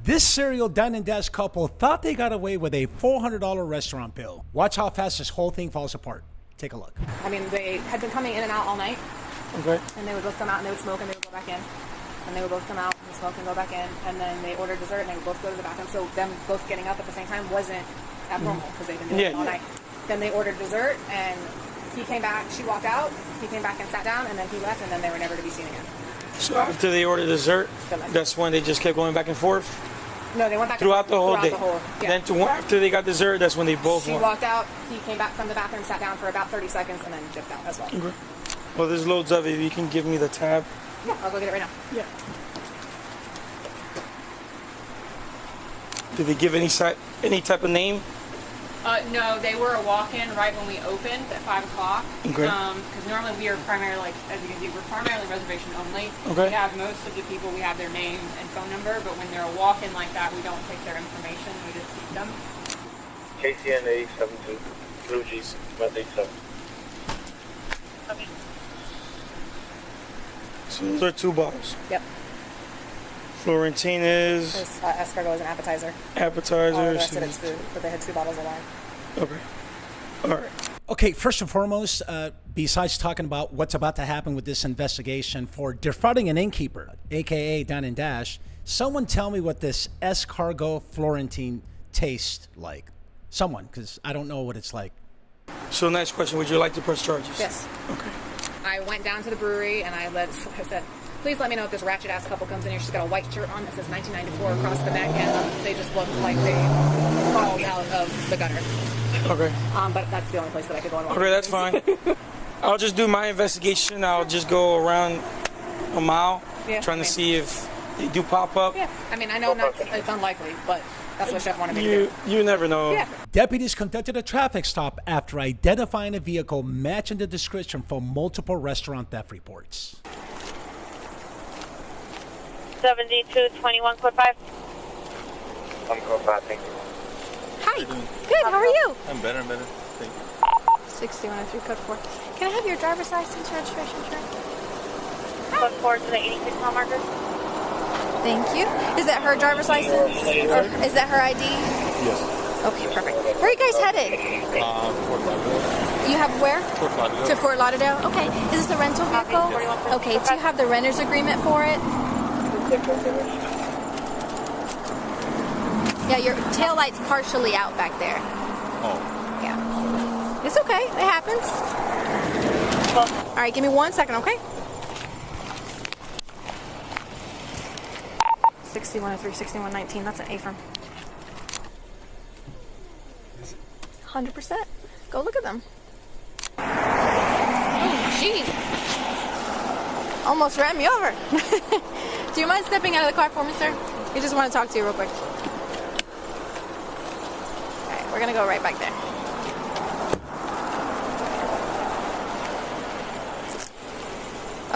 This serial Dine and Dash couple thought they got away with a $400 restaurant bill. Watch how fast this whole thing falls apart. Take a look. I mean, they had been coming in and out all night. Okay. And they would both come out and they would smoke and they would go back in. And they would both come out and smoke and go back in. And then they ordered dessert and they would both go to the bathroom. So them both getting up at the same time wasn't abnormal because they've been doing it all night. Then they ordered dessert and he came back. She walked out. He came back and sat down and then he left and then they were never to be seen again. So after they ordered dessert, that's when they just kept going back and forth? No, they went back throughout the whole day. Yeah. Then after they got dessert, that's when they both She walked out. He came back from the bathroom, sat down for about 30 seconds, and then dipped out as well. Okay. Well, there's loads of it. You can give me the tab. Yeah, I'll go get it right now. Yeah. Did they give any type of name? No, they were a walk-in right when we opened at 5 o'clock. Okay. Because normally we are primarily, like, as you can see, we're primarily reservation only. Okay. We have most of the people, we have their name and phone number, but when they're a walk-in like that, we don't take their information, we just keep them. KCNA 72, Blue G's, 187. Okay. So those are 2 bottles. Yep. Florentine is... This escargot is an appetizer. Appetizer. All the rest of it's food, but they had 2 bottles of wine. Okay. All right. Okay, first and foremost, besides talking about what's about to happen with this investigation for defrauding an innkeeper, a.k.a. Dine and Dash, someone tell me what this escargot Florentine tastes like. Someone, because I don't know what it's like. So next question, would you like to press charges? Yes. Okay. I went down to the brewery and I said, please let me know if this ratchet ass couple comes in here. She's got a white shirt on that says 1994 across the neck, and they just look like they crawled out of the gutter. Okay. But that's the only place that I could go and walk. Okay, that's fine. I'll just do my investigation. I'll just go around a mile, trying to see if they do pop up. Yeah, I mean, I know it's unlikely, but that's what Chef wanted me to do. You never know. Yeah. Deputies conducted a traffic stop after identifying a vehicle matching the description for multiple restaurant theft reports. 7221 code 5. I'm code 5, thank you. Hi. Good. How are you? I'm better. Thank you. 6103 code 4. Can I have your driver's license registration check? Code 4 to the 86 mile marker. Thank you. Is that her driver's license? Or is that her ID? Yes. Okay, perfect. Where are you guys headed? Fort Lauderdale. You have where? Fort Lauderdale. To Fort Lauderdale? Okay. Is this a rental vehicle? Okay. Do you have the renter's agreement for it? Yeah, your tail light's partially out back there. Oh. Yeah. It's okay. It happens. All right, give me 1 second, okay? 6103, 6119. That's an A firm. 100%. Go look at them. Oh, jeez. Almost ran me over. Do you mind stepping out of the car for me, sir? We just want to talk to you real quick. All right, we're going to go right back there.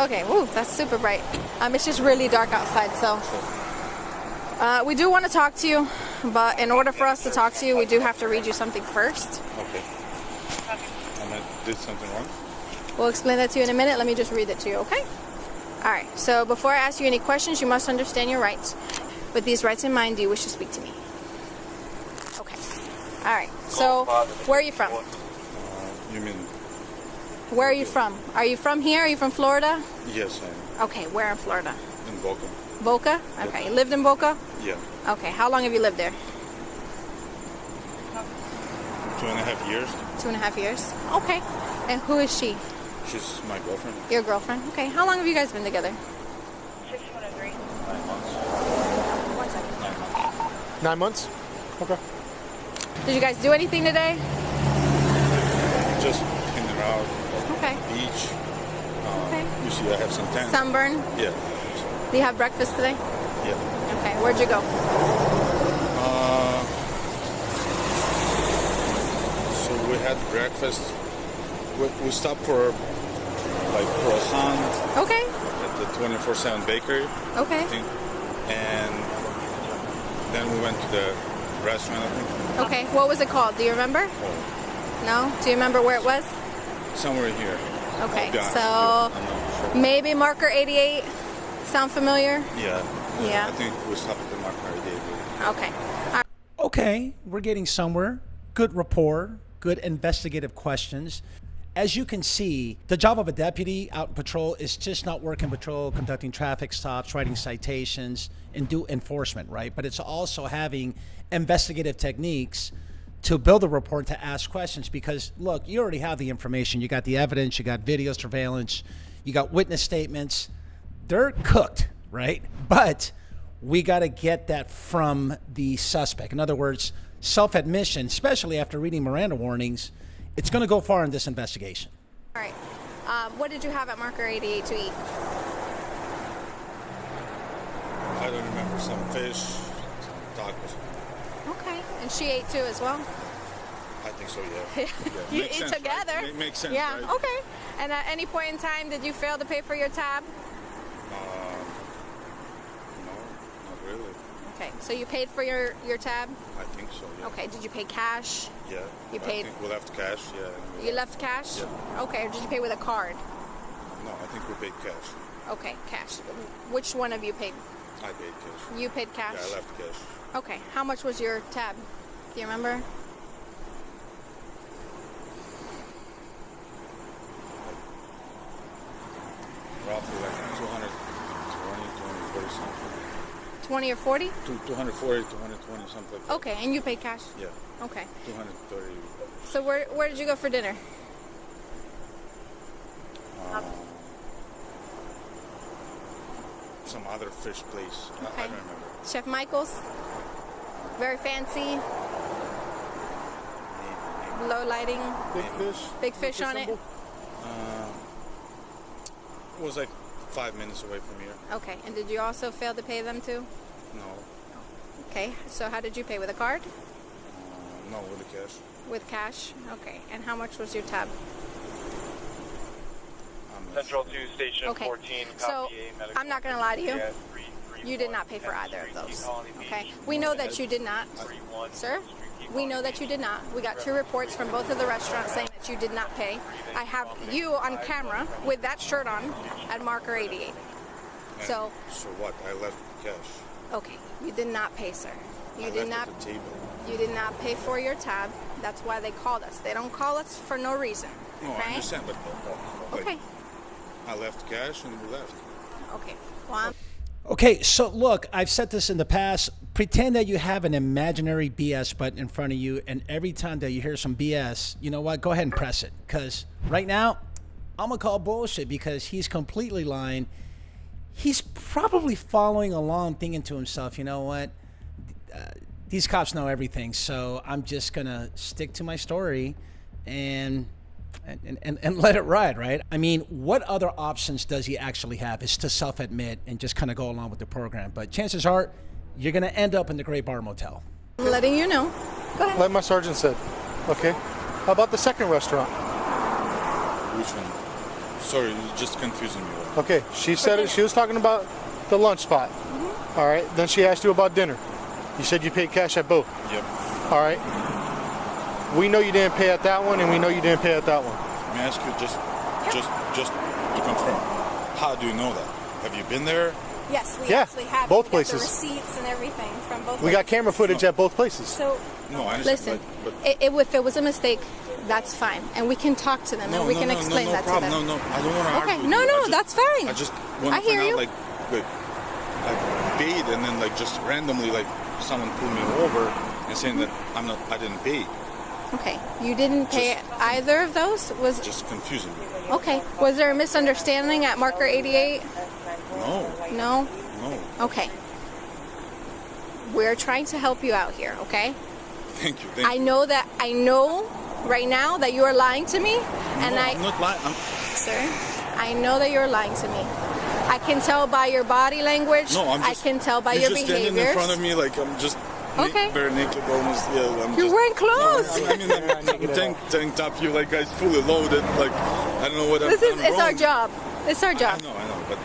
Okay, woo, that's super bright. It's just really dark outside, so... we do want to talk to you, but in order for us to talk to you, we do have to read you something first. Okay. And I did something wrong? We'll explain that to you in a minute. Let me just read it to you, okay? All right, so before I ask you any questions, you must understand your rights. With these rights in mind, do you wish to speak to me? Okay. All right, so where are you from? You mean? Where are you from? Are you from here? Are you from Florida? Yes, I am. Okay, where in Florida? In Boca. Boca? Okay, you lived in Boca? Yeah. Okay, how long have you lived there? 2.5 years. 2.5 years? Okay. And who is she? She's my girlfriend. Your girlfriend? Okay, how long have you guys been together? 6103. 9 months. 1 second. 9 months. 9 months? Okay. Did you guys do anything today? Just in and out. Okay. Beach. Okay. You see, I have some tan. Sunburn? Yeah. Do you have breakfast today? Yeah. Okay, where'd you go? So we had breakfast. We stopped for like croissant Okay. at the 24/7 bakery. Okay. I think. And then we went to the restaurant, I think. Okay, what was it called? Do you remember? No? Do you remember where it was? Somewhere here. Okay, I'll be honest so with you, I'm not sure. maybe marker 88. Sound familiar? Yeah. Yeah. I think we stopped at the market. Okay. Okay, we're getting somewhere. Good rapport, good investigative questions. As you can see, the job of a deputy out in patrol is just not working patrol, conducting traffic stops, writing citations, and do enforcement, right? But it's also having investigative techniques to build a report, to ask questions, because look, you already have the information. You got the evidence, you got video surveillance, you got witness statements. They're cooked, right? But we got to get that from the suspect. In other words, self-admission, especially after reading Miranda warnings, it's going to go far in this investigation. All right. What did you have at Marker 88 to eat? I don't remember. Some fish, some tacos. Okay. And she ate too as well? I think so, yeah. You Makes eat sense, together? right? Makes sense, yeah, right? okay. And at any point in time, did you fail to pay for your tab? No, not really. Okay, so you paid for your tab? I think so, yeah. Okay, did you pay cash? Yeah. You I paid- think we left cash, yeah. You left cash? Yeah. Okay, or did you pay with a card? No, I think we paid cash. Okay, cash. Which one of you paid? I paid cash. You paid cash? Yeah, I left cash. Okay, how much was your tab? Do you remember? Roughly like 220, 240 something. 20 or 40? 240, 220 something like that. Okay, and you paid cash? Yeah, Okay. 230. So where did you go for dinner? Some other fish place. I Okay. don't remember. Chef Michael's? Very fancy, low lighting, Big fish? big fish on it? It was like 5 minutes away from here. Okay, and did you also fail to pay them too? No, Okay, so how did you pay? With a card? no, with the cash. With cash? Okay, and how much was your tab? Central 2, Station Okay, 14, so copy A, medical. I'm not going to lie to you. Yeah, You did not pay for either of those. Okay, we know that you did not, sir. We know that you did not. We got 2 reports from both of the restaurants saying that you did not pay. I have you on camera with that shirt on at Marker 88. So, So what? I left cash. okay, you did not pay, sir. You I did left not. at the table. You did not pay for your tab. That's why they called us. They don't call us for no reason. No, I Okay. understand, but like, Okay. I left cash and we left. Okay. Well, I'm Okay, so look, I've said this in the past. Pretend that you have an imaginary BS button in front of you, and every time that you hear some BS, you know what? Go ahead and press it. Because right now, I'm going to call bullshit because he's completely lying. He's probably following along thinking to himself, you know what? These cops know everything, so I'm just going to stick to my story and let it ride, right? I mean, what other options does he actually have? Is to self-admit and just kind of go along with the program. But chances are, you're going to end up in the Great Bar Motel. letting you know. Go ahead. Like my sergeant said. Okay. How about the second restaurant? Which one? Sorry, you're just confusing me. Okay. She said it. She was talking about the lunch spot. All right. Then she asked you about dinner. You said you paid cash at both. Yep. All right. We know you didn't pay at that one, and we know you didn't pay at that one. Let me ask you just to confirm. How do you know that? Have you been there? Yes, we Yeah, actually have both we got places. the receipts and everything from both. We got places. camera footage at both places. So No, I listen, understand. But if it was a mistake, that's fine, and we can talk to them and we can explain that problem. to them. No, I don't want to Okay, argue. no, with you. that's fine. I just want I to hear find you. out, like, I paid and then like just randomly like someone pulled me over and saying that I didn't pay. Okay, you didn't pay either of those. Was Just confusing me. okay. Was there a misunderstanding at Marker 88? No, No. no. Okay. We're trying to help you out here. Okay. Thank you. I know right now that you are lying to me, and I'm not lying. Sir, I know that you're lying to me. I can tell by your body language. No, I'm just. I can tell by you're your just behaviors. standing in front of me like I'm just Okay. bare naked almost. Yeah, I'm You're just, wearing clothes. No, I mean, I'm tank top. You like guys fully loaded. Like I don't know what I've done It's wrong. our job. It's our job. I know, but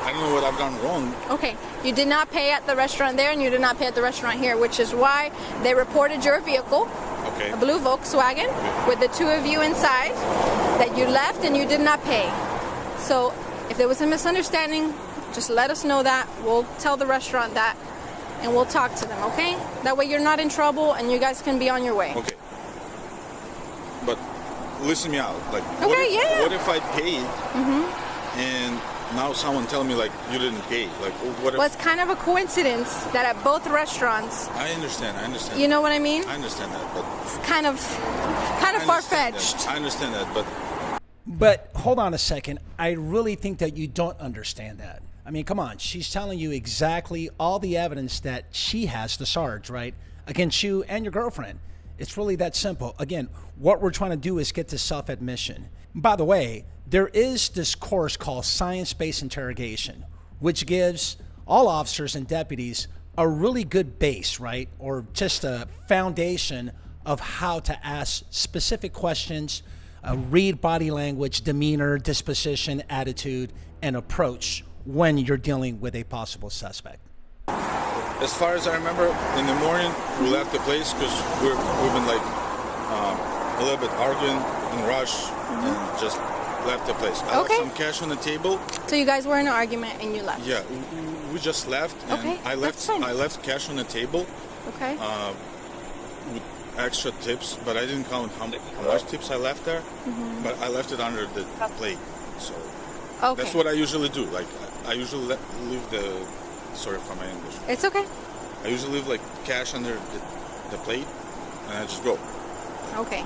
I don't know what I've done wrong. Okay, you did not pay at the restaurant there, and you did not pay at the restaurant here, which is why they reported your vehicle, Okay. a blue Volkswagen, with the 2 of you inside, that you left and you did not pay. So if there was a misunderstanding, just let us know that. We'll tell the restaurant that. and we'll talk to them, okay? That way you're not in trouble and you guys can be on your way. Okay. But listen me out. Like, Okay, yeah. What if I paid and now someone tell me like you didn't pay? Like, what if? Well, it's kind of a coincidence that at both restaurants, I understand. you know what I mean? I understand that, but It's kind of far-fetched. I understand that, but But hold on a second. I really think that you don't understand that. I mean, come on. She's telling you exactly all the evidence that she has, the Sarge, right, against you and your girlfriend. It's really that simple. Again, what we're trying to do is get to self-admission. By the way, there is this course called science-based interrogation, which gives all officers and deputies a really good base, right, or just a foundation of how to ask specific questions, read body language, demeanor, disposition, attitude, and approach when you're dealing with a possible suspect. as far as I remember, in the morning we left the place because we've been like a little bit arguing in rush and just left the place. I left some cash on the table. So you guys were in an argument and you left? Yeah, we just left and Okay, I that's fine. left cash on the table. Okay. With extra tips, but I didn't count how much tips I left there. But I left it under the plate, so Okay. that's what I usually do. Like I usually leave the. Sorry for my English. It's okay. I usually leave like cash under the plate, and I just go. Okay.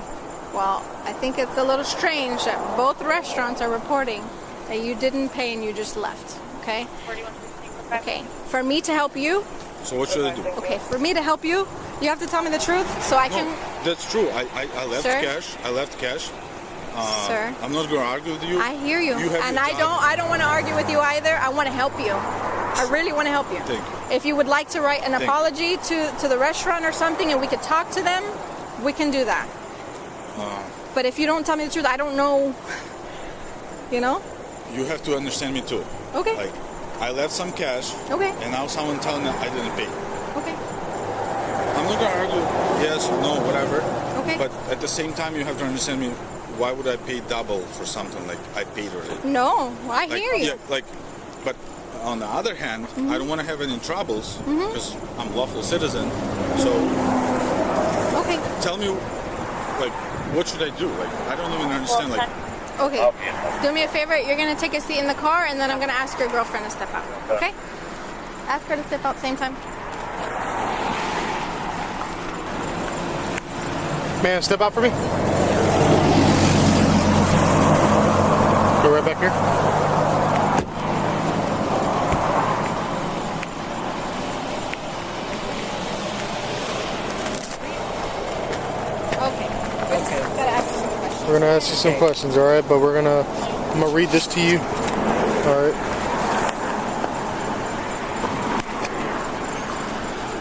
Well, I think it's a little strange that both restaurants are reporting that you didn't pay and you just left. Okay. 4115. Okay. For me to help you. So what should I do? Okay. For me to help you, you have to tell me the truth so I can. No, that's true. I left Sir? cash. I left cash. Sir. I'm not going to argue with you. I hear you, You have and your I job. don't want to argue with you either. I want to help you. I really want to help you. Thank you. If you would like to write an Thank you. apology to the restaurant or something, and we could talk to them, we can do that. But if you don't tell me the truth, I don't know. You know? You have to understand me too. Okay. Like I left some cash. Okay. And now someone telling me I didn't pay. Okay. I'm not going to argue. Yes, no, whatever. Okay. But at the same time, you have to understand me. Why would I pay double for something like I paid already? No, I Like, hear you. Yeah, like, but on the other hand, I don't want to have any troubles because I'm a lawful citizen. So Okay. tell me, like, what should I do? Like, I don't even understand. Like, Okay. Do me a favor. You're gonna take a seat in the car, and then I'm gonna ask your girlfriend to step out. Okay? Ask her to step out same time. Man, step out for me. Go right back here. Okay. Gotta ask you some questions. We're gonna ask you some questions, all right? But I'm gonna read this to you. All right.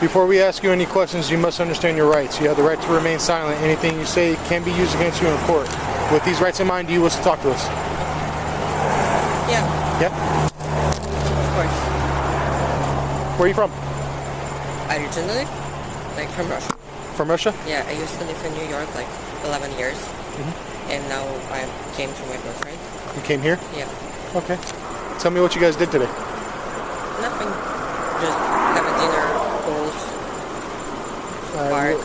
Before we ask you any questions, you must understand your rights. You have the right to remain silent. Anything you say can be used against you in court. With these rights in mind, do you wish to talk to us? Yeah, Yeah? of course. Where are you from? Originally, like from Russia. From Russia? Yeah, I used to live in New York like 11 years. And now I came to my girlfriend. You came here? Yeah. Okay. Tell me what you guys did today. Nothing. Just have a dinner, goals,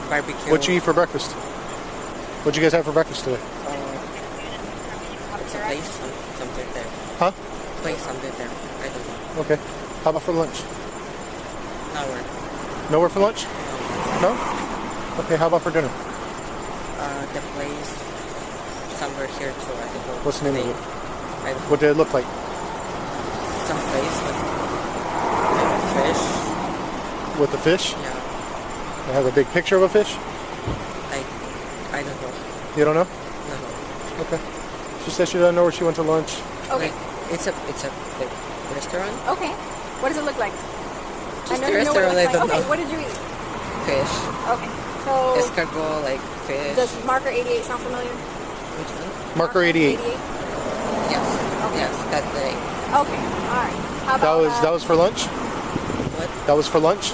barbecue. What'd you eat for breakfast? What'd you guys have for breakfast today? It's a place, something there. Huh? Place, something there. I don't know. Okay. How about for lunch? Nowhere. Nowhere for lunch? No? Okay, how about for dinner? The place, somewhere here too. I don't know. What's the name of it? I don't know. What did it look like? Some place with fish. With the fish? Yeah. It has a big picture of a fish? I don't know. You don't know? No. Okay. She said she doesn't know where she went to lunch. Okay. Like, it's a like, restaurant. Okay. What does it look like? Just I know the you know what it restaurant, looks I don't like. Okay, know. what did you eat? Fish. Okay. So Escargot, like fish. does Marker 88 sound familiar? Which one? Marker 88. Yes. Yes, that day. Okay. All right. How That about was for lunch? What? That was for lunch?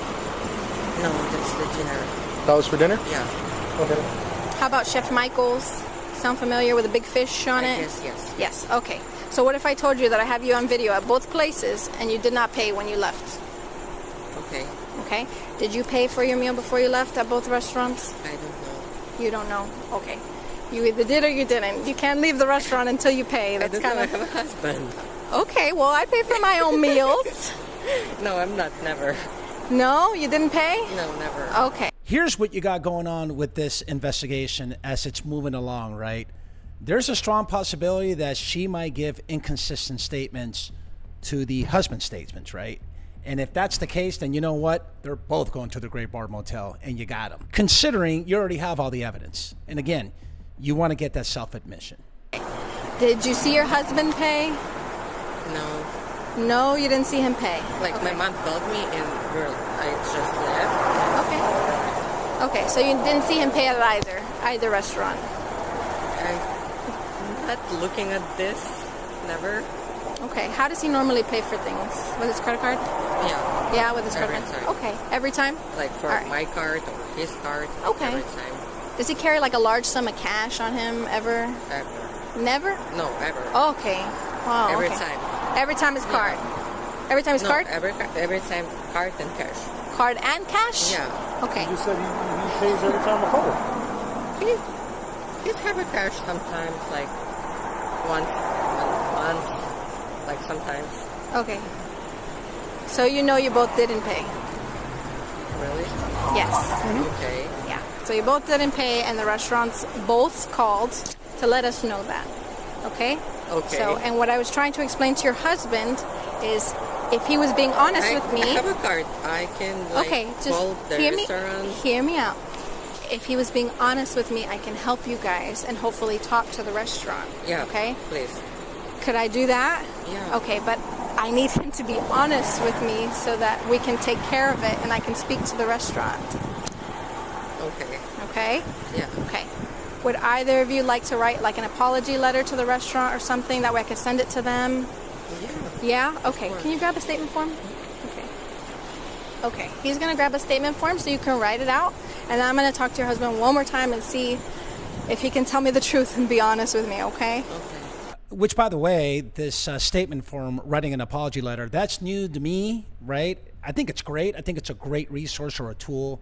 No, that's the dinner. That was for dinner? Yeah. Okay. how about Chef Michael's? Sound familiar with a big fish on it? Yes. Yes. Okay. So what if I told you that I have you on video at both places and you did not pay when you left? Okay. Okay. Did you pay for your meal before you left at both restaurants? I don't know. You don't know. Okay. You either did or you didn't. You can't leave the restaurant until you pay. That's I don't know. I have a husband. Okay. Well, I pay for my own meals. No, I'm not. Never. No, you didn't pay? No, never. Okay. Here's what you got going on with this investigation as it's moving along, right? There's a strong possibility that she might give inconsistent statements to the husband's statements, right? And if that's the case, then you know what? They're both going to the Great Bar Motel, and you got them. Considering you already have all the evidence. And again, you want to get that self-admission. Did you see your husband pay? No. No, you didn't see him pay. Like Okay. my mom told me, and I just left. Okay. Okay, so you didn't see him pay at either restaurant. I'm not looking at this. Never. Okay. How does he normally pay for things? With his credit card? Yeah. Yeah, with his credit Every card. time. Okay. Every time? Like for All right. my card or his card. Okay. Every time. Does he carry like a large sum of cash on him ever? Ever. Never? No, ever. Okay. Wow. Every okay. time. Every time his card. Every time his No, card? every time card and cash. Card and cash? Yeah. Okay. You said he pays every time before. He's have a cash sometimes, like once a month, like sometimes. Okay. So you know you both didn't pay? Really? Yes. Okay. Yeah. So you both didn't pay, and the restaurants both called to let us know that. Okay? Okay. So, and what I was trying to explain to your husband is if he was being honest with me. I have a card. I can like Okay, just call the hear restaurant. hear me out. If he was being honest with me, I can help you guys and hopefully talk to the restaurant. Yeah. Okay? Please. Could I do that? Yeah. Okay, but I need him to be honest with me so that we can take care of it and I can speak to the restaurant. Okay. Okay? Yeah. Okay. Would either of you like to write like an apology letter to the restaurant or something? That way I could send it to them? Yeah. Yeah? Okay. Can you grab a statement form? Okay. Okay. He's going to grab a statement form so you can write it out. And I'm going to talk to your husband one more time and see if he can tell me the truth and be honest with me, okay? Okay. Which, by the way, this statement form, writing an apology letter, that's new to me, right? I think it's great. I think it's a great resource or a tool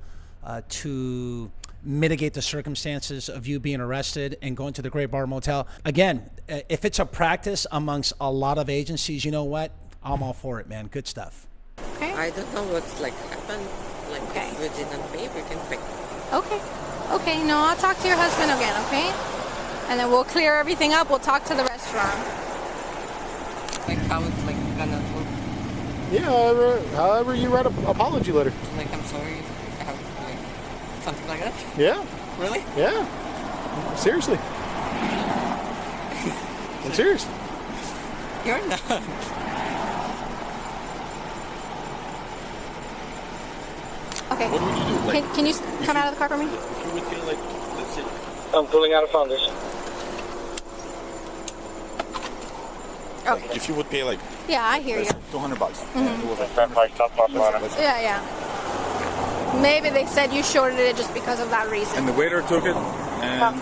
to mitigate the circumstances of you being arrested and going to the Great Bar Motel. Again, if it's a practice amongst a lot of agencies, you know what? I'm all for it, man. Good stuff. Okay? I don't know what's like happened. Like Okay. if we didn't pay, we can pay. Okay. Okay, no, I'll talk to your husband again, okay? And then we'll clear everything up. We'll talk to the restaurant. Like how it's like gonna look. Yeah, however you write an apology letter. Like I'm sorry. I have like something like that. Yeah, Really? yeah. Seriously. I'm serious. You're not. Okay. What would you do? Like, Can you come out of the car for me? if you would feel like, let's say, I'm pulling out a foundation. Okay. if you would pay like Yeah, I hear you. $200, and it was like That Mike, South Barcelona. Yeah, yeah. Maybe they said you shorted it just because of that reason. and the waiter took it, and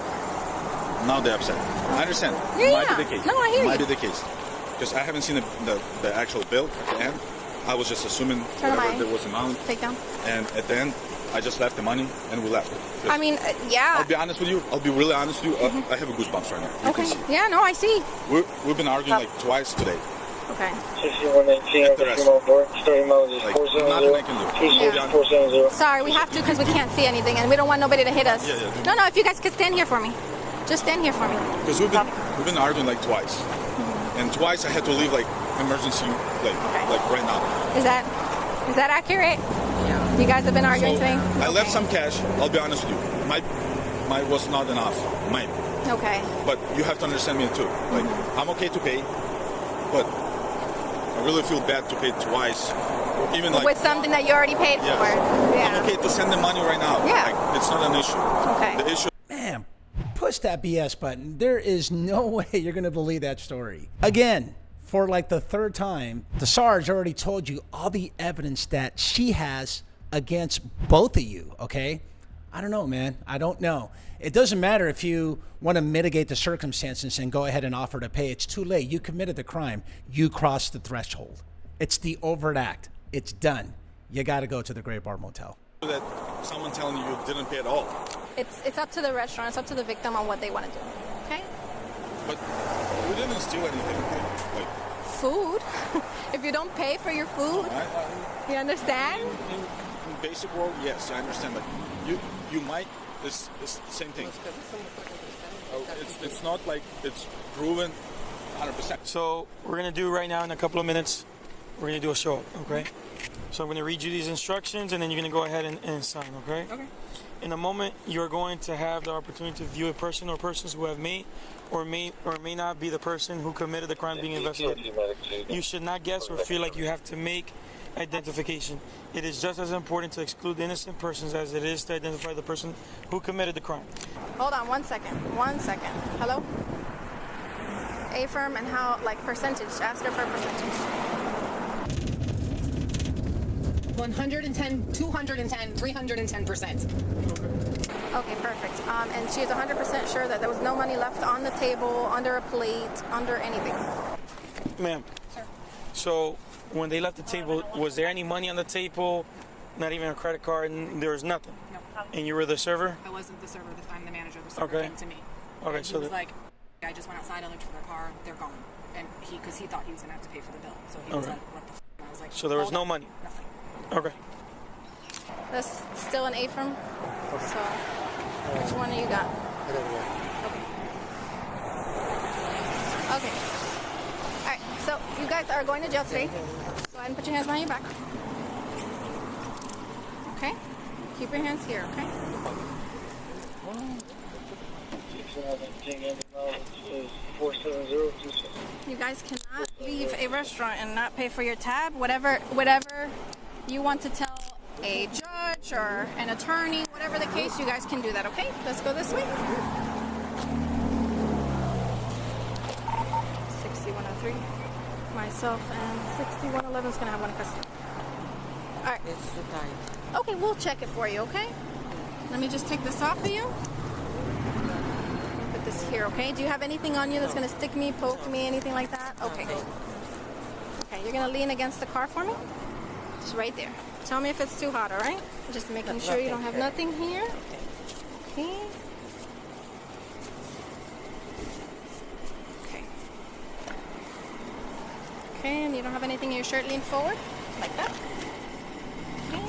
now they're upset. I understand. Yeah, Might yeah. be the case. No, I hear Might you. be the case. Because I haven't seen the actual bill at the end. I was just assuming Turn whatever mine. there was amount, Take down. and at the end, I just left the money and we left. 'Cause I mean, yeah. I'll be honest with you. I'll be really honest with you. I have a goosebumps right now. You Okay. can see. Yeah, no, I see. We've been arguing like twice today. Okay. 6119, At the rest. starting mileage is Like, 470. nothing I can do. Yeah. 470. Sorry, we have to because we can't see anything and we don't want nobody to hit us. Yeah, yeah. No, no, if you guys could stand here for me. Just stand here for me. Because we've been arguing like twice, and twice I had to leave like emergency like right now. Is that accurate? Yeah. You guys have been arguing today? I left some cash. I'll be honest with you. My was not enough. Mine. Okay. But you have to understand me too. Like I'm okay to pay, but I really feel bad to pay twice. Even like With something that you already paid yeah. for. Yeah. I'm okay to send the money right now. Yeah. Like, it's not an issue. Okay. The issue. Man, push that BS button. There is no way you're going to believe that story. Again, for like the third time, the Sarge already told you all the evidence that she has against both of you, okay? I don't know, man. I don't know. It doesn't matter if you want to mitigate the circumstances and go ahead and offer to pay. It's too late. You committed the crime. You crossed the threshold. It's the overt act. It's done. you got to go to the Great Bar Motel. That someone telling you didn't pay at all. It's up to the restaurant. It's up to the victim on what they want to do. Okay? But we didn't steal anything. Like Food. If you don't pay for your food, you understand? in basic world, yes, I understand. But you might. It's the same thing. It's not like it's proven 100%. So we're gonna do right now in a couple of minutes. We're gonna do a show up, okay? So I'm gonna read you these instructions, and then you're gonna go ahead and sign, okay? Okay. In a moment, you're going to have the opportunity to view a person or persons who have may or may not be the person who committed the crime being investigated. You should not guess or feel like you have to make identification. It is just as important to exclude innocent persons as it is to identify the person who committed the crime. Hold on 1 second. 1 second. Hello? A firm and how, like, percentage. Ask her for a percentage. 110, 210, 310%. Okay, perfect. And she's 100% sure that there was no money left on the table, under a plate, under anything. Ma'am. Sir. So when they left the table, was there any money on the table? Not even a credit card, and there was nothing? No. And you were the server? I wasn't the server. I'm the manager. The server Okay. came to me. Okay, And so he was like, I just went outside. I looked for their car. They're gone. And because he thought he was gonna have to pay for the bill, so he was Okay. like, "What the?" And I was like, So there was "Hold no on." money? Nothing. Okay. That's still an A firm. So, which one you got? Okay. All right. So you guys are going to jail today. Go ahead and put your hands behind your back. Okay. Keep your hands here. Okay. 47026. You guys cannot leave a restaurant and not pay for your tab. Whatever you want to tell a judge or an attorney, whatever the case, you guys can do that, okay? Let's go this way. 6103. Myself and 6111 is going to have one custody. All right. It's too tight. Okay, we'll check it for you, okay? Let me just take this off of you. Put this here, okay? Do you have anything on you that's going to stick me, poke me, anything like that? Okay. Okay, you're going to lean against the car for me? Just right there. Tell me if it's too hot, all right? Just making sure you don't have nothing here. Okay. Okay. Okay, and you don't have anything in your shirt. Lean forward, like that. Okay.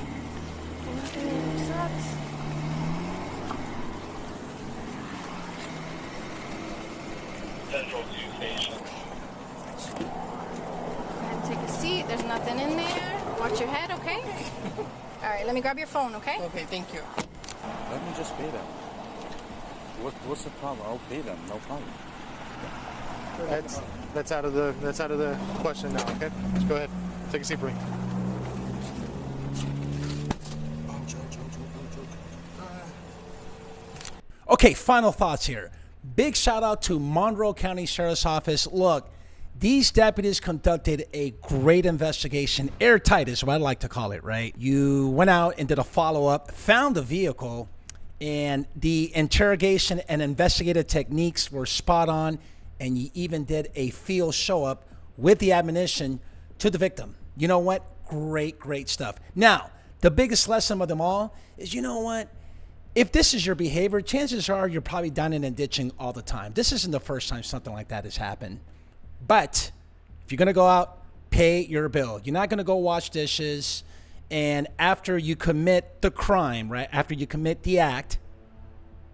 Nothing in your socks. Central 2 Station. Go ahead and take a seat. There's nothing in there. Watch your head, okay? All right, let me grab your phone, okay? Okay, thank you. Let me just pay them. What's the problem? I'll pay them, no problem. That's out of the question now. Okay, just go ahead. Take a seat, Bree. Okay, final thoughts here. Big shout out to Monroe County Sheriff's Office. Look, these deputies conducted a great investigation. Airtight is what I like to call it, right? You went out and did a follow-up, found the vehicle, and the interrogation and investigative techniques were spot on, and you even did a field show-up with the admonition to the victim. You know what? Great, great stuff. Now, the biggest lesson of them all is, you know what? If this is your behavior, chances are you're probably dining and ditching all the time. This isn't the first time something like that has happened. But if you're going to go out, pay your bill. You're not going to go wash dishes. And after you commit the crime, right, after you commit the act,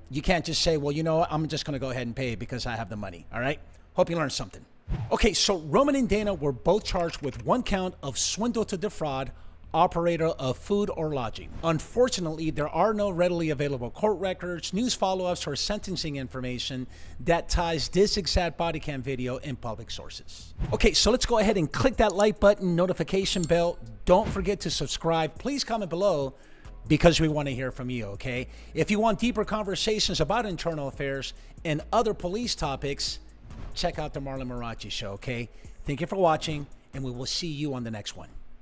you can't just say, well, you know what, I'm just going to go ahead and pay it because I have the money. All right? Hope you learned something. Okay, so Roman and Dana were both charged with 1 count of swindle to defraud operator of food or lodging. Unfortunately, there are no readily available court records, news follow-ups, or sentencing information that ties this exact body cam video in public sources. Okay, so let's go ahead and click that like button, notification bell. Don't forget to subscribe. Please comment below because we want to hear from you, okay? If you want deeper conversations about internal affairs and other police topics, check out the Marlon Marrache Show, okay? Thank you for watching, and we will see you on the next one.